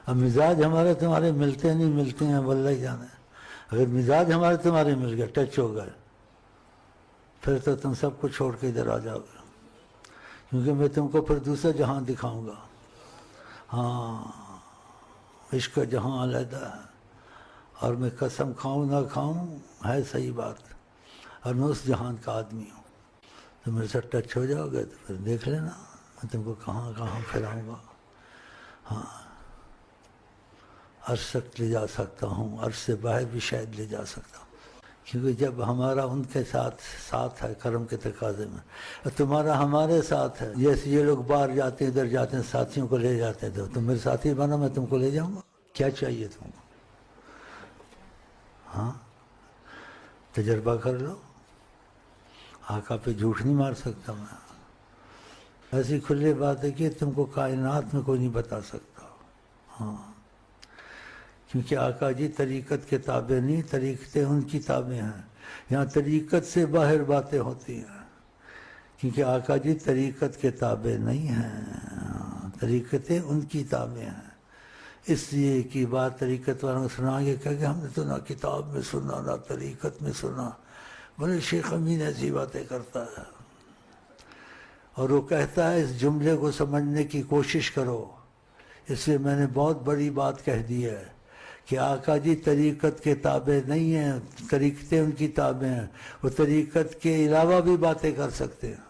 اب مزاج ہمارے تمہارے ملتے نہیں ملتے ہیں واللہ ہی جانے. اگر مزاج ہمارے تمہارے مل گئے، ٹچ ہو گئے، پھر تو تم سب کو چھوڑ کے ادھر آ جاؤ گے، کیونکہ میں تم کو پھر دوسرا جہاں دکھاؤں گا. ہاں، عشق کا جہاں علیحدہ ہے، اور میں قسم کھاؤں نہ کھاؤں ہے صحیح بات، اور میں اس جہان کا آدمی ہوں. تو میرے ساتھ ٹچ ہو جاؤ گے تو پھر دیکھ لینا میں تم کو کہاں کہاں پھیلاؤں گا. ہاں، عرش تک لے جا سکتا ہوں، عرش سے باہر بھی شاید لے جا سکتا ہوں، کیونکہ جب ہمارا ان کے ساتھ ہے کرم کے تقاضے میں، اور تمہارا ہمارے ساتھ ہے. جیسے یہ لوگ باہر جاتے ہیں ادھر جاتے ہیں ساتھیوں کو لے جاتے ہیں، تو تم میرے ساتھی بنو، میں تم کو لے جاؤں گا. کیا چاہیے تم کو؟ ہاں، تجربہ کر لو. آقا پہ جھوٹ نہیں مار سکتا میں. ایسی کھلی بات ہے کہ تم کو کائنات میں کوئی نہیں بتا سکتا. ہاں، کیونکہ آقا جی طریقت کے تابع نہیں، طریقتیں ان کی تابع ہیں. یہاں طریقت سے باہر باتیں ہوتی ہیں، کیونکہ آقا جی طریقت کے تابع نہیں ہیں، طریقتیں ان کی تابع ہیں. اس لیے کی بات طریقت والوں کو سنا کے کہ ہم نے تو نہ کتاب میں سنا نہ طریقت میں سنا. بولے شیخ امین ایسی باتیں کرتا ہے، اور وہ کہتا ہے اس جملے کو سمجھنے کی کوشش کرو. اس لیے میں نے بہت بڑی بات کہہ دی ہے کہ آقا جی طریقت کے تابع نہیں ہیں، طریقتیں ان کی تابع ہیں. وہ طریقت کے علاوہ بھی باتیں کر سکتے ہیں.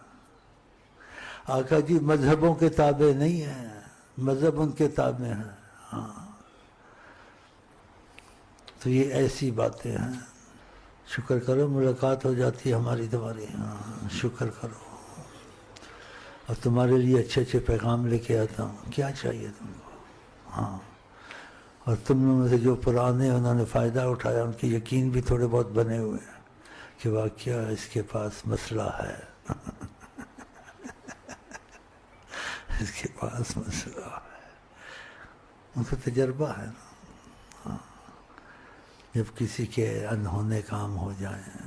آقا جی مذہبوں کے تابع نہیں ہیں، مذہب ان کے تابع ہیں. ہاں، تو یہ ایسی باتیں ہیں. شکر کرو ملاقات ہو جاتی ہے ہماری تمہاری. ہاں، شکر کرو. اور تمہارے لیے اچھے اچھے پیغام لے کے آتا ہوں. کیا چاہیے تم کو؟ ہاں، اور تم میں سے جو پرانے انہوں نے فائدہ اٹھایا، ان کے یقین بھی تھوڑے بہت بنے ہوئے ہیں کہ واقعہ اس کے پاس مسئلہ ہے. اس کے پاس مسئلہ ہے. ان کو تجربہ ہے نا. ہاں، جب کسی کے انہونے کام ہو جائیں،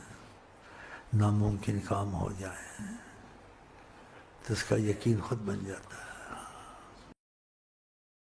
ناممکن کام ہو جائیں، تو اس کا یقین خود بن جاتا ہے.